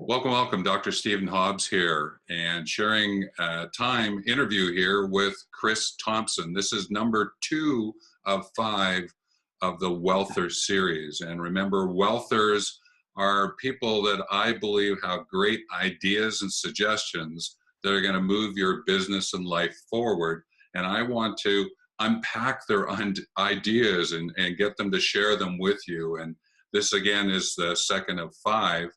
Welcome, welcome. Dr. Stephen Hobbs here, and sharing a time interview here with Chris Thomson. This is number 2 of 5 of the Wellthers series. And remember, Wellthers are people that I believe have great ideas and suggestions that are going to move your business and life forward. And I want to unpack their ideas and get them to share them with you. And this, again, is the second of 5.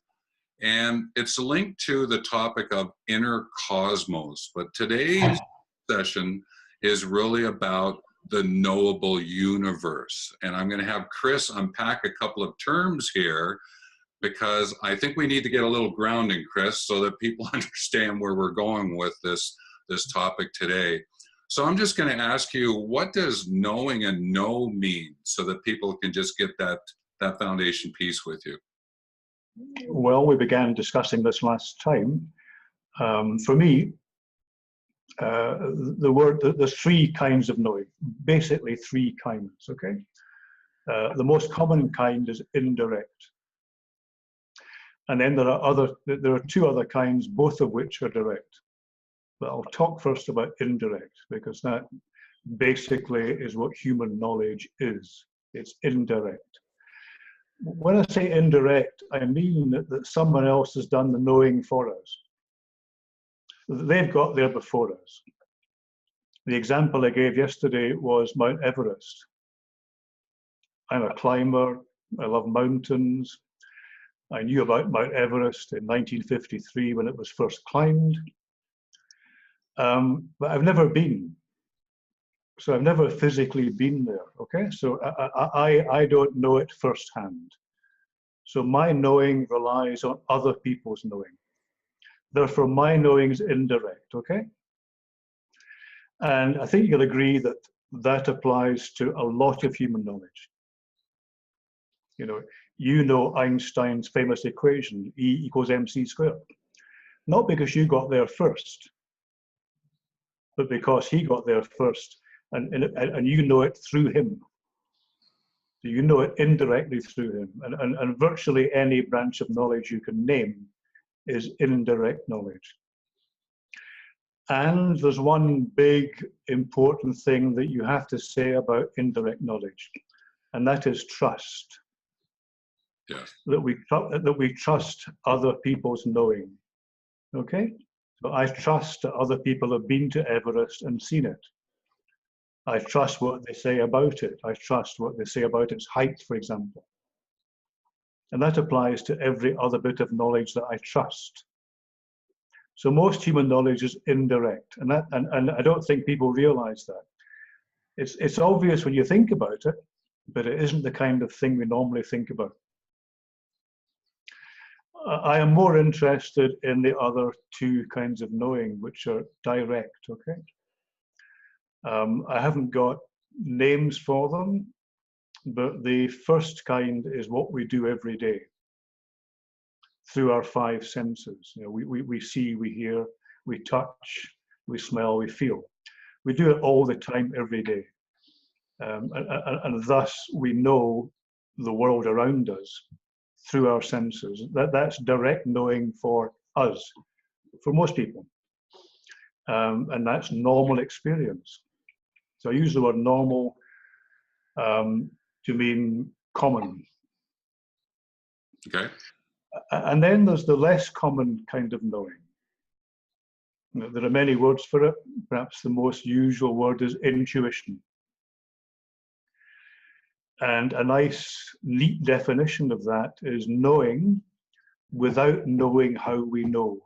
And it's linked to the topic of inner cosmos. But today's session is really about the knowable universe. And I'm going to have Chris unpack a couple of terms here because I think we need to get a little grounding, Chris, so that people understand where we're going with this topic today. So I'm just going to ask you, what does knowing and know mean so that people can just get that foundation piece with you? Well, we began discussing this last time. For me, there's 3 kinds of knowing, basically 3 kinds, okay? The most common kind is indirect. And then there are 2 other kinds, both of which are direct. But I'll talk first about indirect, because that basically is what human knowledge is. It's indirect. When I say indirect, I mean that someone else has done the knowing for us. They've got there before us. The example I gave yesterday was Mount Everest. I'm a climber. I love mountains. I knew about Mount Everest in 1953 when it was first climbed. But I've never been. So I've never physically been there, okay? So I don't know it firsthand. So my knowing relies on other people's knowing. Therefore, my knowing is indirect, okay? And I think you'll agree that that applies to a lot of human knowledge. You know Einstein's famous equation, E = mc². Not because you got there first, but because he got there first. And you know it through him. So you know it indirectly through him. And virtually any branch of knowledge you can name is indirect knowledge. And there's one big important thing that you have to say about indirect knowledge, and that is trust. Yes. That we trust other people's knowing. Okay? So I trust that other people have been to Everest and seen it. I trust what they say about it. I trust what they say about its height, for example. And that applies to every other bit of knowledge that I trust. So most human knowledge is indirect, and I don't think people realize that. It's obvious when you think about it, but it isn't the kind of thing we normally think about. I am more interested in the other 2 kinds of knowing, which are direct, okay? I haven't got names for them, but the first kind is what we do every day through our 5 senses. We see, we hear, we touch, we smell, we feel. We do it all the time, every day. And thus we know the world around us through our senses. That's direct knowing for us, for most people. And that's normal experience. So I use the word normal to mean common. Okay. And then there's the less common kind of knowing. There are many words for it. Perhaps the most usual word is intuition. And a nice, neat definition of that is knowing without knowing how we know.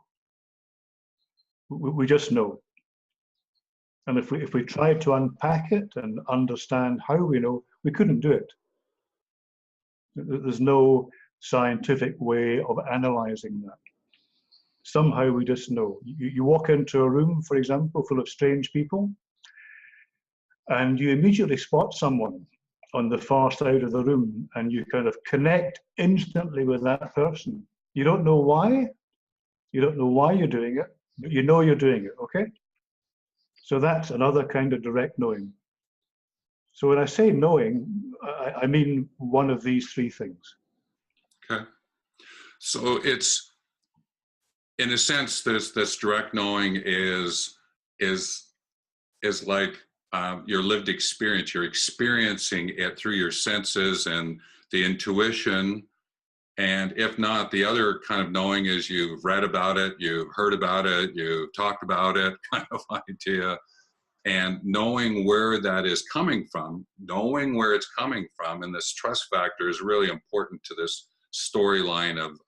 We just know. And if we tried to unpack it and understand how we know, we couldn't do it. There's no scientific way of analyzing that. Somehow we just know. You walk into a room, for example, full of strange people, and you immediately spot someone on the far side of the room, and you kind of connect instantly with that person. You don't know why. You don't know why you're doing it, but you know you're doing it, okay? So that's another kind of direct knowing. So when I say knowing, I mean one of these 3 things. Okay. So it's in a sense, this direct knowing is like your lived experience. You're experiencing it through your senses and the intuition. And if not, the other kind of knowing is you've read about it, you've heard about it, you've talked about it, kind of idea. And knowing where that is coming from, knowing where it's coming from, and this trust factor is really important to this storyline of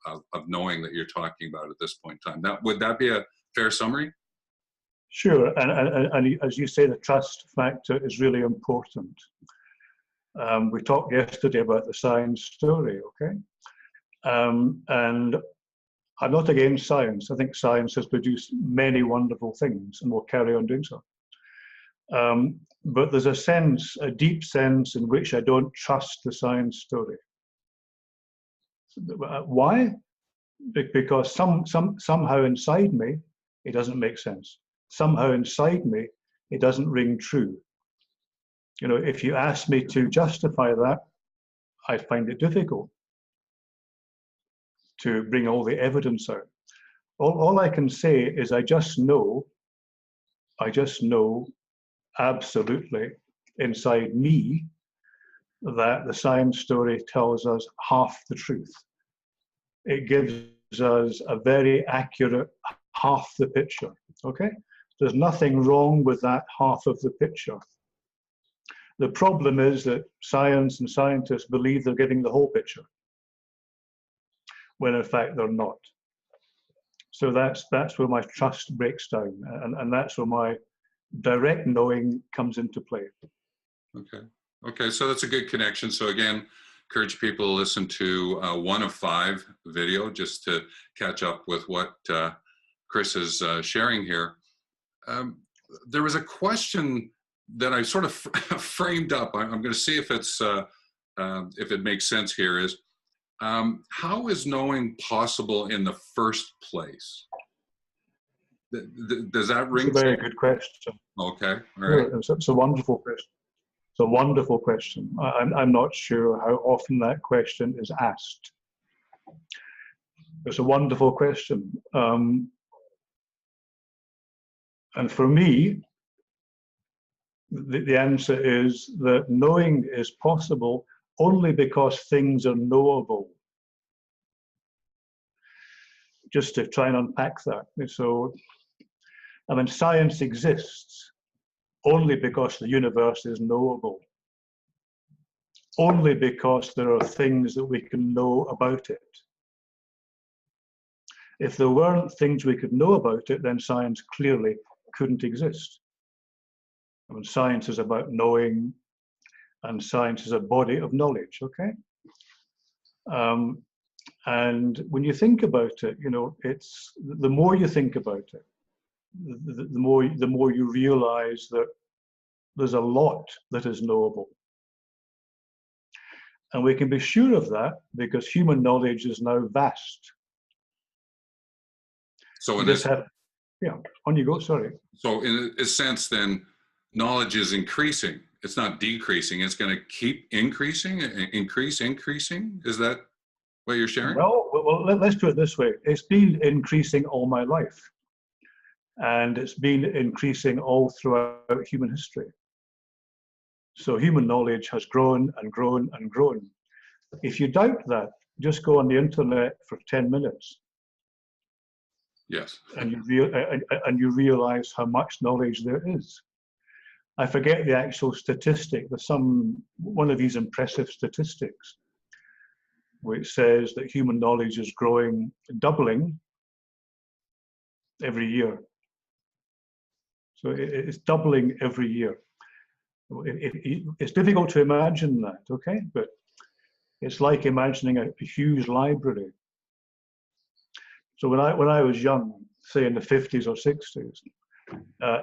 knowing that you're talking about at this point in time. Now, would that be a fair summary? Sure, and as you say, the trust factor is really important. We talked yesterday about the science story, okay? And I'm not against science. I think science has produced many wonderful things and will carry on doing so. But there's a sense, a deep sense in which I don't trust the science story. Why? Because somehow inside me, it doesn't make sense. Somehow inside me, it doesn't ring true. You know, if you ask me to justify that, I find it difficult to bring all the evidence out. All I can say is I just know absolutely inside me that the science story tells us half the truth. It gives us a very accurate half the picture, okay? There's nothing wrong with that half of the picture. The problem is that science and scientists believe they're getting the whole picture, when in fact they're not. So that's where my trust breaks down, and that's where my direct knowing comes into play. Okay, so that's a good connection. So again, encourage people to listen to 1 of 5 video just to catch up with what Chris is sharing here. There was a question that I sort of framed up. I'm going to see if it makes sense here. Is how is knowing possible in the first place? Does that ring? It's a very good question. Okay, all right. It's a wonderful question. It's a wonderful question. I'm not sure how often that question is asked. It's a wonderful question. And for me, the answer is that knowing is possible only because things are knowable. Just to try and unpack that. So, I mean, science exists only because the universe is knowable. Only because there are things that we can know about it. If there weren't things we could know about it, then science clearly couldn't exist. I mean, science is about knowing, and science is a body of knowledge, okay? And when you think about it, you know, it's the more you think about it, the more you realize that there's a lot that is knowable. And we can be sure of that because human knowledge is now vast. So in this, yeah, on you go, sorry. So in a sense then, knowledge is increasing. It's not decreasing. It's going to keep increasing, increasing. Is that what you're sharing? Well, let's put it this way. It's been increasing all my life. And it's been increasing all throughout human history. So human knowledge has grown and grown and grown. If you doubt that, just go on the internet for 10 minutes. Yes. And you realize how much knowledge there is. I forget the actual statistic. There's one of these impressive statistics which says that human knowledge is growing, doubling every year. So it's doubling every year. It's difficult to imagine that, okay? But it's like imagining a huge library. So when I was young, say in the 50s or 60s,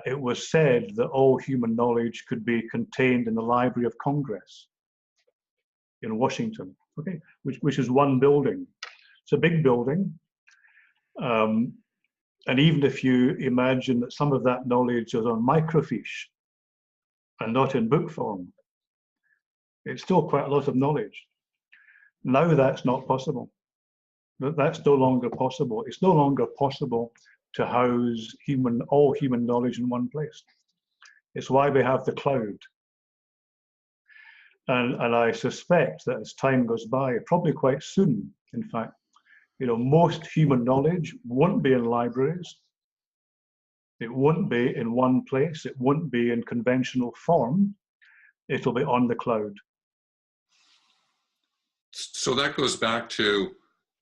it was said that all human knowledge could be contained in the Library of Congress in Washington, okay? Which is one building. It's a big building. And even if you imagine that some of that knowledge is on microfiche and not in book form, it's still quite a lot of knowledge. Now that's not possible. That's no longer possible. It's no longer possible to house all human knowledge in one place. It's why we have the cloud. And I suspect that as time goes by, probably quite soon, in fact, most human knowledge won't be in libraries. It won't be in one place. It won't be in conventional form. It'll be on the cloud. So that goes back to,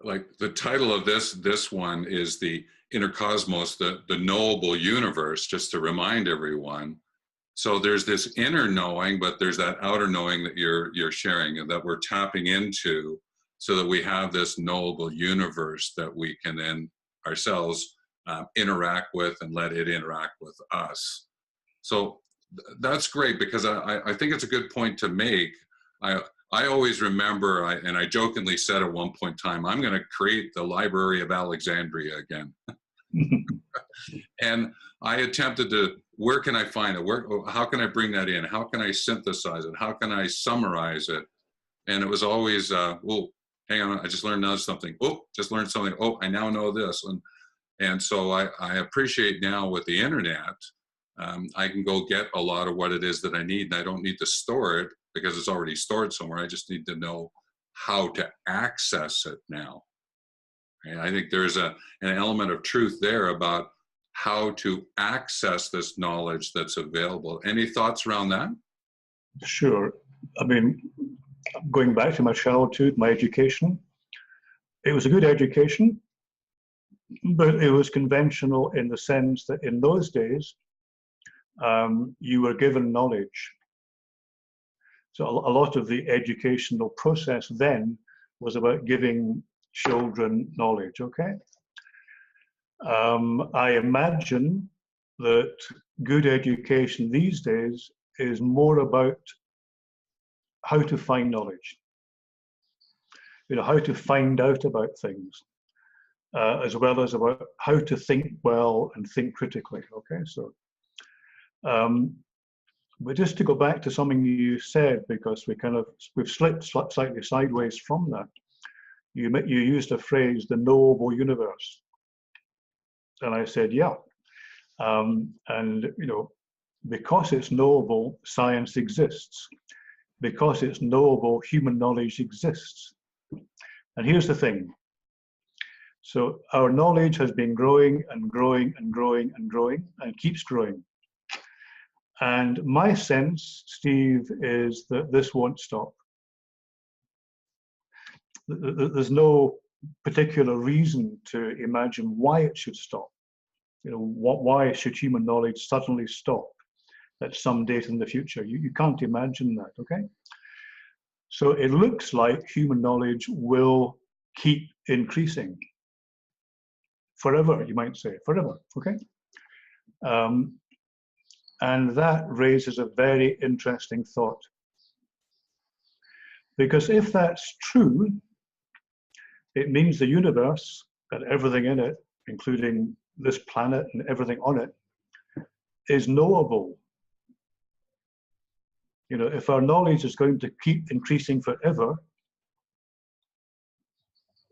like, the title of this one is the Inner Cosmos, the Knowable Universe, just to remind everyone. So there's this inner knowing, but there's that outer knowing that you're sharing and that we're tapping into, so that we have this knowable universe that we can then ourselves interact with and let it interact with us. So that's great, because I think it's a good point to make. I always remember, and I jokingly said at one point in time, I'm going to create the Library of Alexandria again. And I attempted to, where can I find it? How can I bring that in? How can I synthesize it? How can I summarize it? And it was always, oh, hang on, I just learned something. Oh, just learned something. Oh, I now know this. And so I appreciate now with the internet, I can go get a lot of what it is that I need, and I don't need to store it because it's already stored somewhere. I just need to know how to access it now. And I think there's an element of truth there about how to access this knowledge that's available. Any thoughts around that? Sure. I mean, going back to my childhood, my education, it was a good education, but it was conventional in the sense that in those days, you were given knowledge. So a lot of the educational process then was about giving children knowledge, okay? I imagine that good education these days is more about how to find knowledge, how to find out about things, as well as about how to think well and think critically, okay? So, but just to go back to something you said, because we've slipped slightly sideways from that. You used a phrase, the knowable universe. And I said, yeah. And, because it's knowable, science exists. Because it's knowable, human knowledge exists. And here's the thing. So our knowledge has been growing and growing and growing and growing and keeps growing. And my sense, Steve, is that this won't stop. There's no particular reason to imagine why it should stop. Why should human knowledge suddenly stop at some date in the future? You can't imagine that, okay? So it looks like human knowledge will keep increasing. Forever, you might say, forever, okay? And that raises a very interesting thought. Because if that's true, it means the universe and everything in it, including this planet and everything on it, is knowable. If our knowledge is going to keep increasing forever,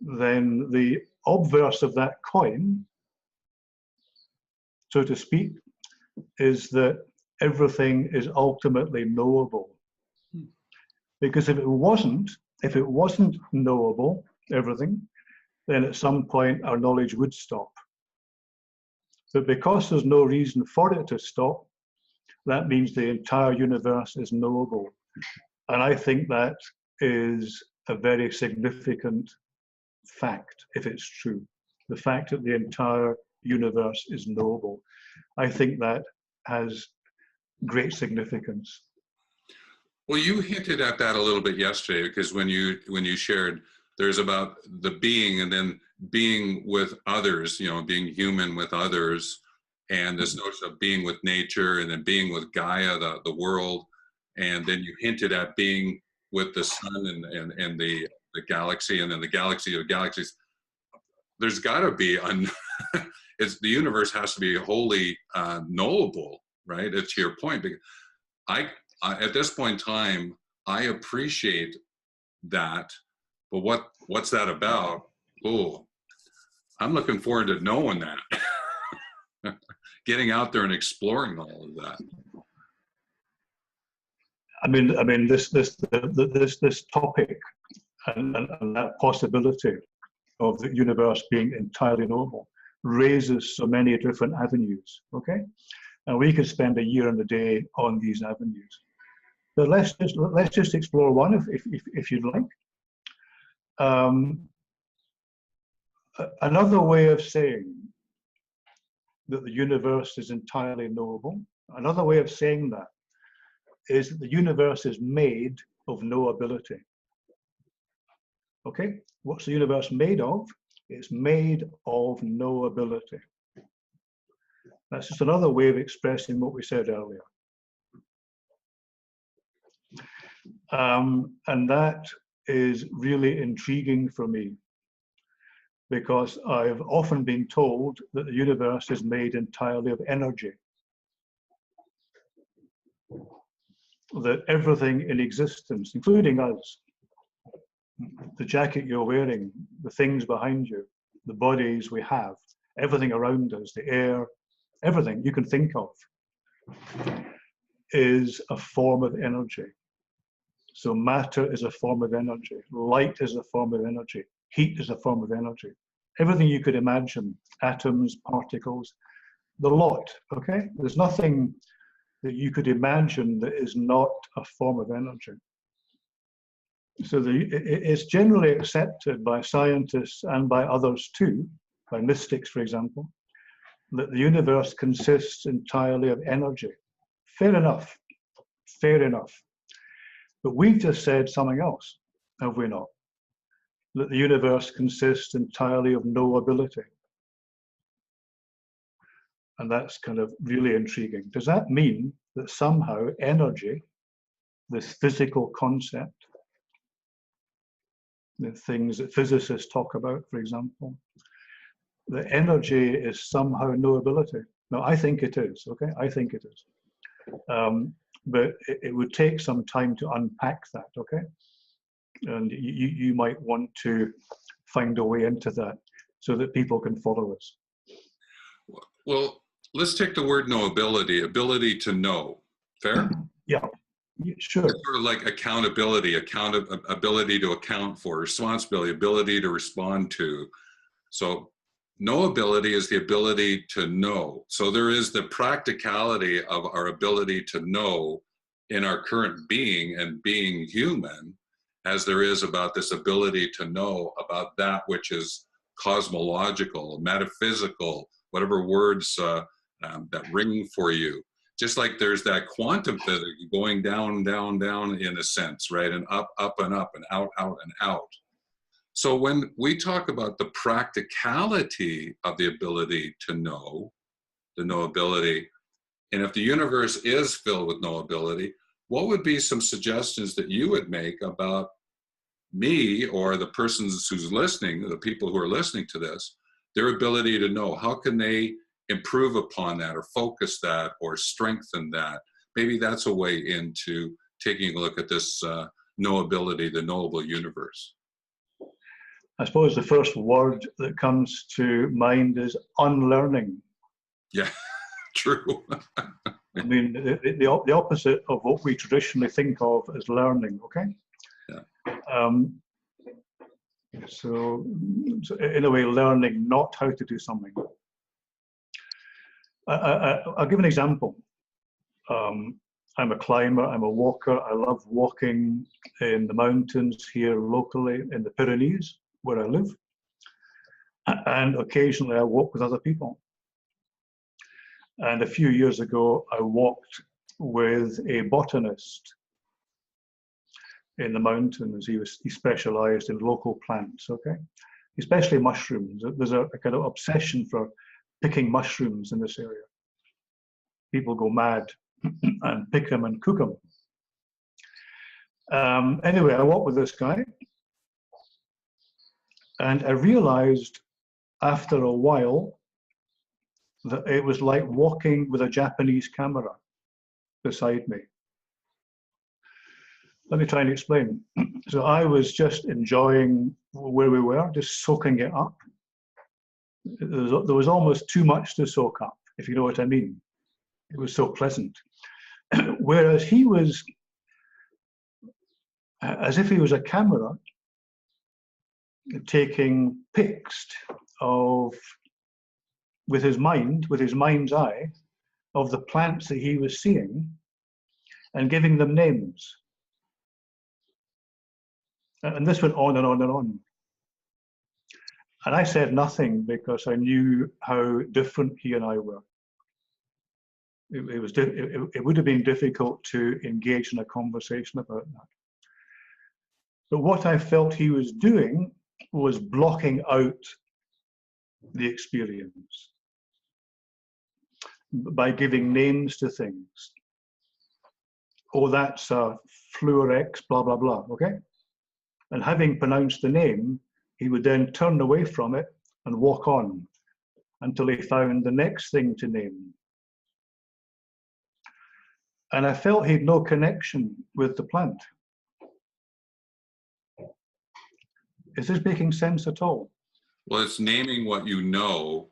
then the obverse of that coin, so to speak, is that everything is ultimately knowable. Because if it wasn't knowable, everything, then at some point our knowledge would stop. But because there's no reason for it to stop, that means the entire universe is knowable. And I think that is a very significant fact, if it's true. The fact that the entire universe is knowable. I think that has great significance. Well, you hinted at that a little bit yesterday, because when you shared, there's about the being and then being with others, being human with others, and this notion of being with nature and then being with Gaia, the world, and then you hinted at being with the sun and the galaxy, and then the galaxy of galaxies. There's got to be the universe has to be wholly knowable, right? It's your point. I at this point in time, I appreciate that, but what's that about? Oh, I'm looking forward to knowing that. Getting out there and exploring all of that. I mean, this topic and that possibility of the universe being entirely knowable raises so many different avenues. Okay, and we could spend a year and a day on these avenues. But let's just explore one if you'd like. Another way of saying that the universe is entirely knowable, another way of saying that is that the universe is made of knowability. Okay, what's the universe made of? It's made of knowability. That's just another way of expressing what we said earlier. And that is really intriguing for me, because I've often been told that the universe is made entirely of energy. That everything in existence, including us, the jacket you're wearing, the things behind you, the bodies we have, everything around us, the air, everything you can think of, is a form of energy. So matter is a form of energy, light is a form of energy, heat is a form of energy. Everything you could imagine, atoms, particles, the lot, okay? There's nothing that you could imagine that is not a form of energy. So it's generally accepted by scientists and by others too, by mystics, for example, that the universe consists entirely of energy. Fair enough, fair enough. But we've just said something else, have we not? That the universe consists entirely of knowability. And that's kind of really intriguing. Does that mean that somehow energy, this physical concept, the things that physicists talk about, for example, the energy is somehow knowability? No, I think it is, okay? I think it is. But it would take some time to unpack that, okay? And you might want to find a way into that so that people can follow us. Well, let's take the word knowability, ability to know. Fair? Yeah, sure. It's sort of like accountability, ability to account for, responsibility, ability to respond to. So knowability is the ability to know. So there is the practicality of our ability to know in our current being and being human, as there is about this ability to know about that which is cosmological, metaphysical, whatever words that ring for you. Just like there's that quantum physics going down, down, down in a sense, right? And up, up and up and out, out and out. So when we talk about the practicality of the ability to know, the knowability, and if the universe is filled with knowability, what would be some suggestions that you would make about me or the persons who's listening, the people who are listening to this, their ability to know? How can they improve upon that or focus that or strengthen that? Maybe that's a way into taking a look at this knowability, the knowable universe. I suppose the first word that comes to mind is unlearning. Yeah, true. I mean, the opposite of what we traditionally think of as learning, okay? Yeah. So in a way, learning not how to do something. I'll give an example. I'm a climber, I'm a walker. I love walking in the mountains here locally in the Pyrenees, where I live. And occasionally I walk with other people. And a few years ago, I walked with a botanist in the mountains. He specialized in local plants, okay? Especially mushrooms. There's a kind of obsession for picking mushrooms in this area. People go mad and pick them and cook them. Anyway, I walked with this guy, and I realized after a while that it was like walking with a Japanese camera beside me. Let me try and explain. So I was just enjoying where we were, just soaking it up. There was almost too much to soak up, if you know what I mean. It was so pleasant. Whereas he was, as if he was a camera, taking pics of, with his mind's eye, of the plants that he was seeing and giving them names. And this went on and on and on. And I said nothing because I knew how different he and I were. It would have been difficult to engage in a conversation about that. But what I felt he was doing was blocking out the experience by giving names to things. Oh, that's a Fluorex, blah, blah, blah, okay? And having pronounced the name, he would then turn away from it and walk on until he found the next thing to name. And I felt he had no connection with the plant. Is this making sense at all? Well, it's naming what you know,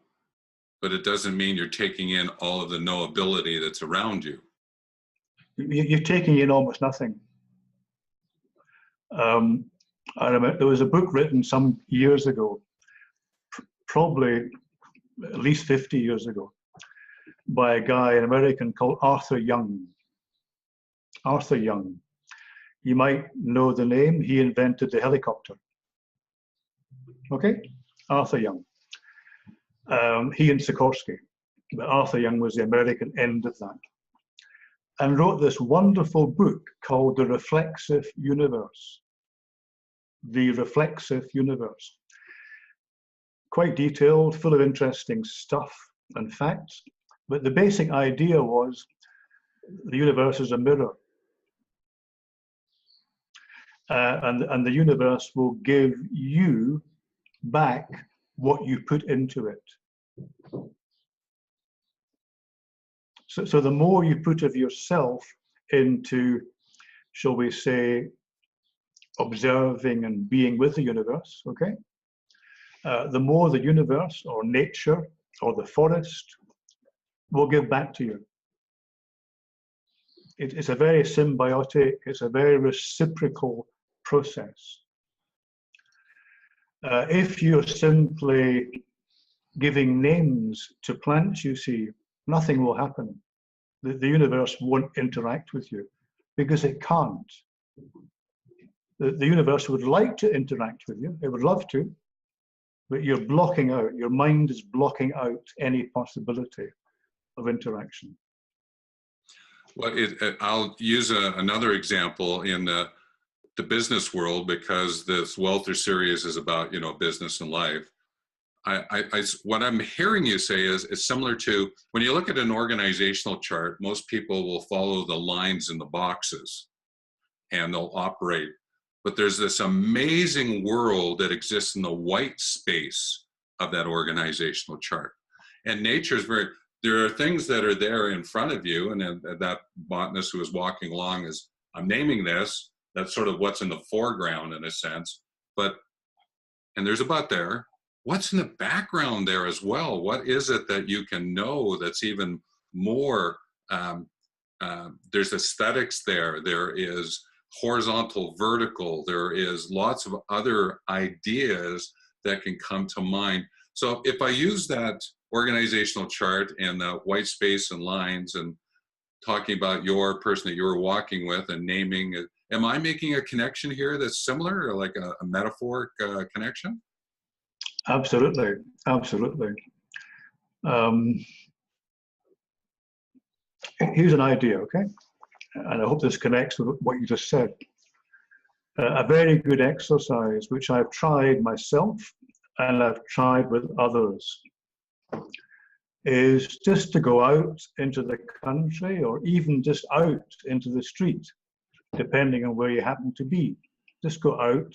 but it doesn't mean you're taking in all of the knowability that's around you. You're taking in almost nothing. I remember there was a book written some years ago, probably at least 50 years ago, by a guy, an American called Arthur Young. Arthur Young. You might know the name. He invented the helicopter. Okay, Arthur Young. He and Sikorsky, but Arthur Young was the American end of that, and wrote this wonderful book called The Reflexive Universe. The Reflexive Universe. Quite detailed, full of interesting stuff and facts, but the basic idea was the universe is a mirror. And the universe will give you back what you put into it. So the more you put of yourself into, shall we say, observing and being with the universe, okay? The more the universe or nature or the forest will give back to you. It's a very symbiotic, it's a very reciprocal process. If you're simply giving names to plants you see, nothing will happen. The universe won't interact with you because it can't. The universe would like to interact with you, it would love to, but you're blocking out, your mind is blocking out any possibility of interaction. Well, I'll use another example in the business world, because this Wellther series is about, you know, business and life. What I'm hearing you say is it's similar to when you look at an organizational chart, most people will follow the lines in the boxes and they'll operate. But there's this amazing world that exists in the white space of that organizational chart. And nature is very, there are things that are there in front of you, and that botanist who was walking along is, I'm naming this, that's sort of what's in the foreground in a sense, but, and there's a but there, what's in the background there as well? What is it that you can know that's even more, there's aesthetics there, there is horizontal, vertical, there is lots of other ideas that can come to mind. So if I use that organizational chart and the white space and lines and talking about your person that you were walking with and naming it, am I making a connection here that's similar, or like a metaphoric connection? Absolutely, absolutely. Here's an idea, okay? And I hope this connects with what you just said. A very good exercise, which I've tried myself and I've tried with others, is just to go out into the country or even just out into the street, depending on where you happen to be. Just go out.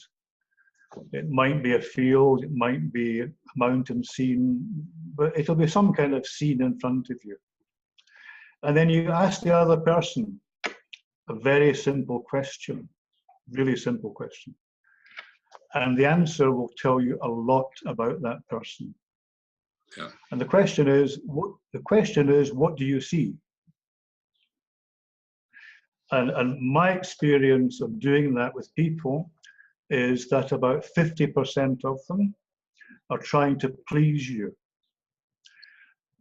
It might be a field, it might be a mountain scene, but it'll be some kind of scene in front of you. And then you ask the other person a very simple question. Really simple question. And the answer will tell you a lot about that person. Yeah. And the question is, what do you see? And my experience of doing that with people is that about 50% of them are trying to please you.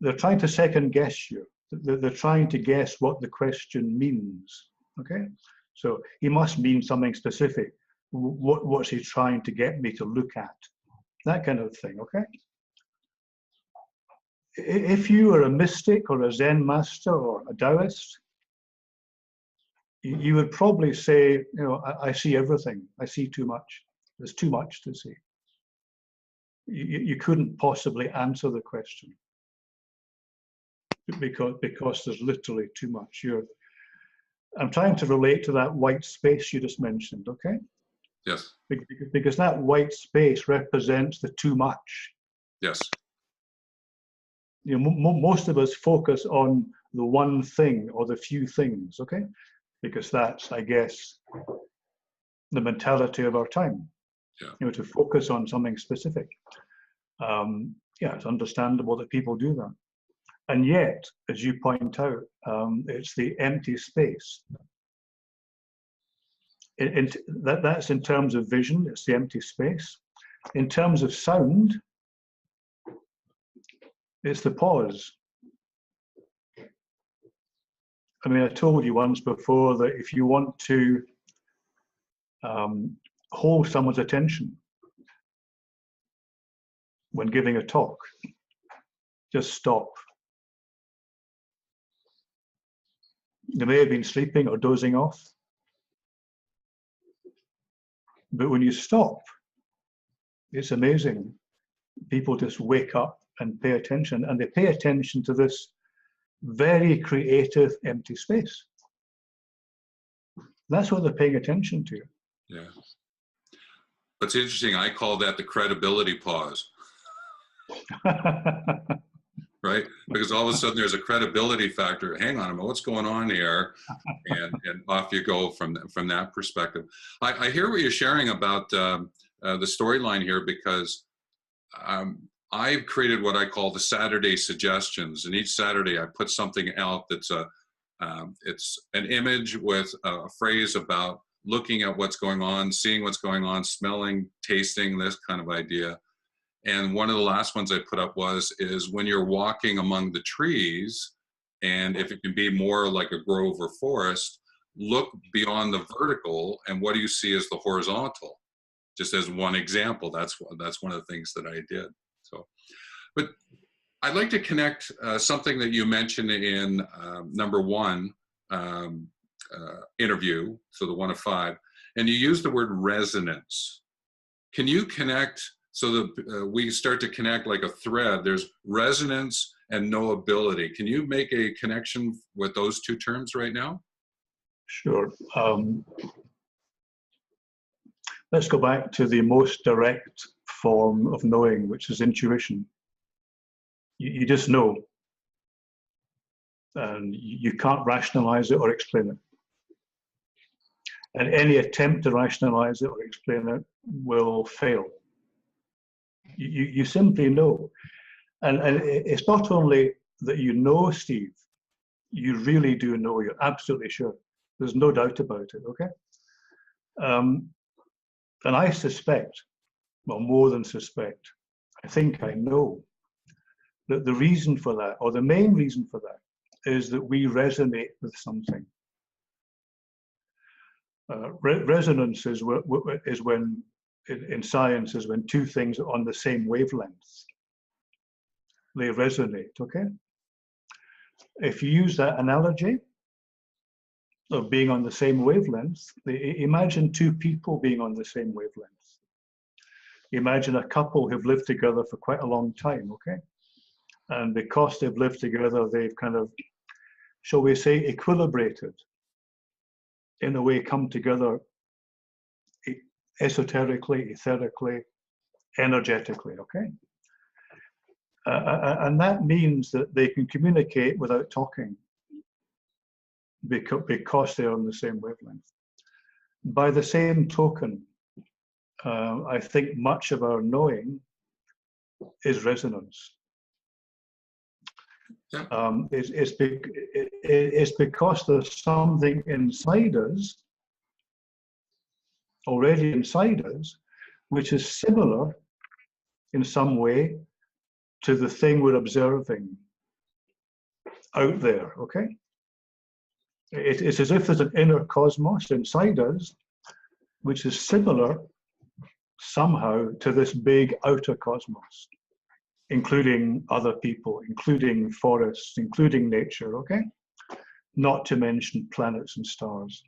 They're trying to second guess you. They're trying to guess what the question means. Okay, so he must mean something specific. What's he trying to get me to look at? That kind of thing. Okay. If you are a mystic or a Zen master or a Taoist, you would probably say, you know, I see everything. I see too much. There's too much to see. You couldn't possibly answer the question because there's literally too much. I'm trying to relate to that white space you just mentioned, okay? Yes. Because that white space represents the too much. Yes. You know, most of us focus on the one thing or the few things, okay? Because that's, I guess, the mentality of our time. Yeah. You know, to focus on something specific. Yeah, it's understandable that people do that. And yet, as you point out, it's the empty space. That's in terms of vision, it's the empty space. In terms of sound, it's the pause. I mean, I told you once before that if you want to hold someone's attention when giving a talk, just stop. They may have been sleeping or dozing off, but when you stop, it's amazing. People just wake up and pay attention, and they pay attention to this very creative empty space. That's what they're paying attention to. Yeah. What's interesting, I call that the credibility pause. Right? Because all of a sudden there's a credibility factor. Hang on a minute, what's going on here? And off you go from that perspective. I hear what you're sharing about the storyline here, because I've created what I call the Saturday suggestions. And each Saturday I put something out that's it's an image with a phrase about looking at what's going on, seeing what's going on, smelling, tasting, this kind of idea. And one of the last ones I put up is when you're walking among the trees, and if it can be more like a grove or forest, look beyond the vertical, and what do you see as the horizontal? Just as one example, that's one of the things that I did. So, but I'd like to connect something that you mentioned in number one interview, so the 1 of 5, and you used the word resonance. Can you connect? So that we start to connect like a thread. There's resonance and knowability. Can you make a connection with those two terms right now? Sure. Let's go back to the most direct form of knowing, which is intuition. You just know. And you can't rationalize it or explain it. And any attempt to rationalize it or explain it will fail. You simply know. And it's not only that you know, Steve, you really do know, you're absolutely sure. There's no doubt about it, okay? And I suspect, well, more than suspect, I think I know that the reason for that, or the main reason for that, is that we resonate with something. Resonance is when, in science, is when two things are on the same wavelength. They resonate, okay? If you use that analogy of being on the same wavelength, imagine two people being on the same wavelength. Imagine a couple who've lived together for quite a long time, okay? And because they've lived together, they've kind of, shall we say, equilibrated, in a way, come together esoterically, etherically, energetically, okay? And that means that they can communicate without talking because they're on the same wavelength. by the same token, I think much of our knowing is resonance. Yeah. It's because there's something inside us, already inside us, which is similar in some way to the thing we're observing out there, okay? It's as if there's an inner cosmos inside us, which is similar somehow to this big outer cosmos, including other people, including forests, including nature, okay? Not to mention planets and stars.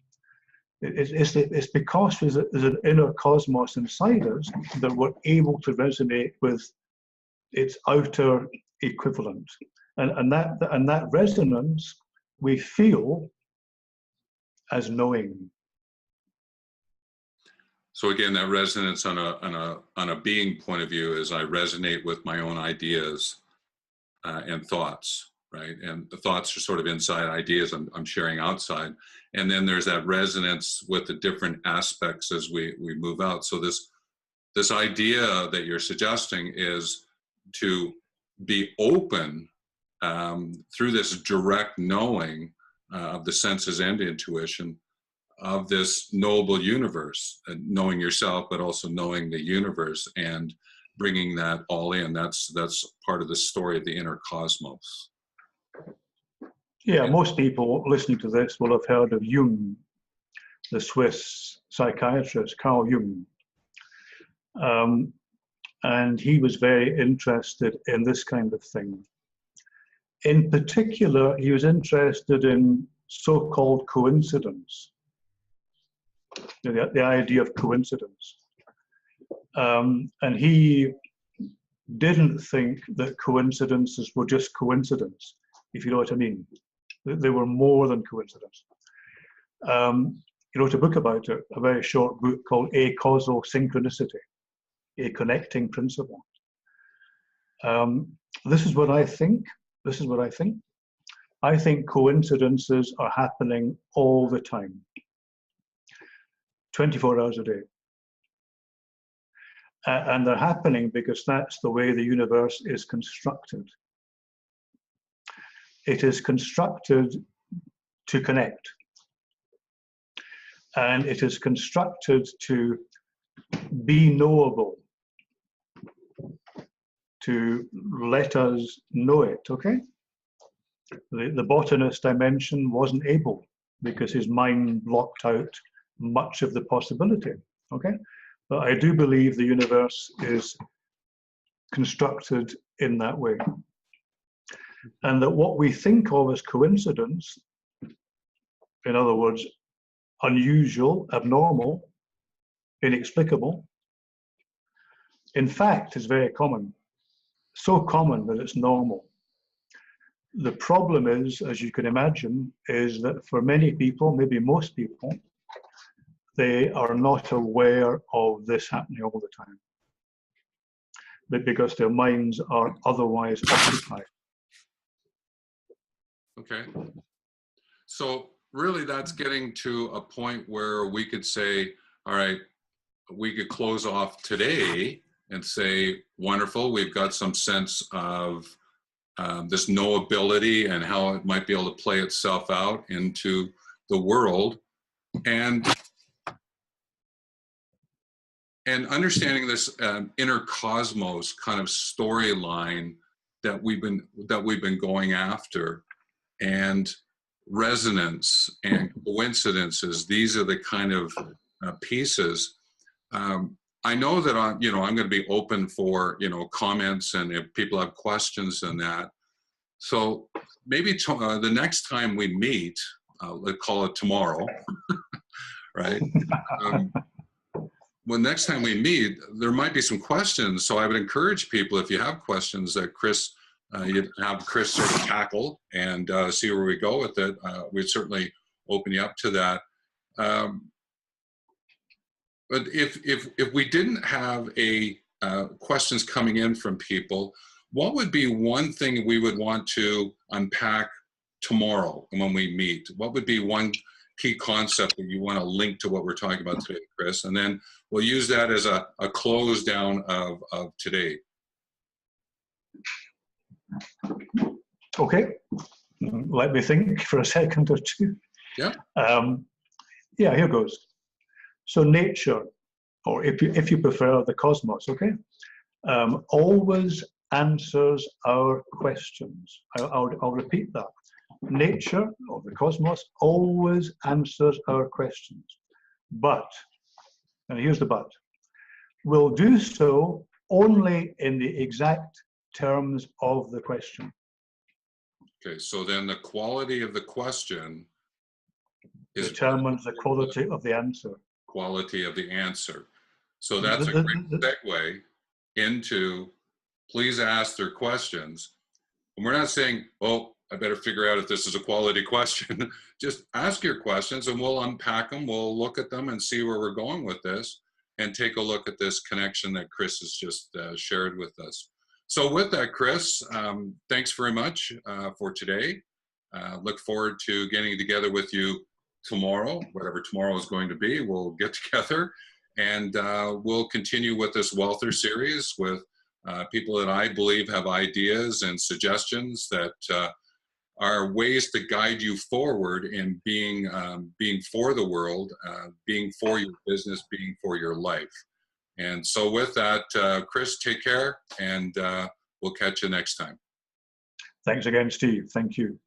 It's because there's an inner cosmos inside us that we're able to resonate with its outer equivalent. And that resonance we feel as knowing. So again, that resonance on a being point of view is I resonate with my own ideas and thoughts, right? And the thoughts are sort of inside, ideas I'm sharing outside. And then there's that resonance with the different aspects as we move out. So this idea that you're suggesting is to be open through this direct knowing of the senses and intuition of this knowable universe, knowing yourself, but also knowing the universe and bringing that all in. That's part of the story of the inner cosmos. Yeah, most people listening to this will have heard of Jung, the Swiss psychiatrist, Carl Jung. And he was very interested in this kind of thing. In particular, he was interested in so-called coincidence, the idea of coincidence. And he didn't think that coincidences were just coincidence, if you know what I mean. They were more than coincidence. He wrote a book about it, a very short book called A Causal Synchronicity, a connecting principle. This is what I think. This is what I think. I think coincidences are happening all the time, 24 hours a day. And they're happening because that's the way the universe is constructed. It is constructed to connect. And it is constructed to be knowable, to let us know it, okay? The botanist I mentioned wasn't able because his mind blocked out much of the possibility, okay? But I do believe the universe is constructed in that way. And that what we think of as coincidence, in other words, unusual, abnormal, inexplicable, in fact is very common. So common that it's normal. The problem is, as you can imagine, is that for many people, maybe most people, they are not aware of this happening all the time. But because their minds are otherwise occupied. Okay. So really that's getting to a point where we could say, all right, we could close off today and say, wonderful, we've got some sense of this knowability and how it might be able to play itself out into the world. And understanding this inner cosmos kind of storyline that we've been going after, and resonance and coincidences. These are the kind of pieces. I know that I'm going to be open for comments, and if people have questions and that. So maybe the next time we meet, let's call it tomorrow, right? Well, next time we meet, there might be some questions. So I would encourage people, if you have questions that Chris, you have Chris sort of tackle and see where we go with it. We'd certainly open you up to that. But if we didn't have questions coming in from people, what would be one thing we would want to unpack tomorrow when we meet? What would be one key concept that you want to link to what we're talking about today, Chris, and then we'll use that as a close down of today. Okay, let me think for a second or two. Yeah. Yeah, here goes. So nature, or if you prefer, the cosmos, okay, always answers our questions. I'll repeat that. Nature, or the cosmos, always answers our questions. But, and here's the but, will do so only in the exact terms of the question. Okay, so then the quality of the question is determines the quality of the answer. Quality of the answer. So that's a great segue into please ask their questions. And we're not saying, oh, I better figure out if this is a quality question. Just ask your questions and we'll unpack them. We'll look at them and see where we're going with this and take a look at this connection that Chris has just shared with us. So with that, Chris, thanks very much for today. Look forward to getting together with you tomorrow, whatever tomorrow is going to be. We'll get together and we'll continue with this Wellther series with people that I believe have ideas and suggestions that are ways to guide you forward in being for the world, being for your business, being for your life. And so with that, Chris, take care, and we'll catch you next time. Thanks again, Steve. Thank you.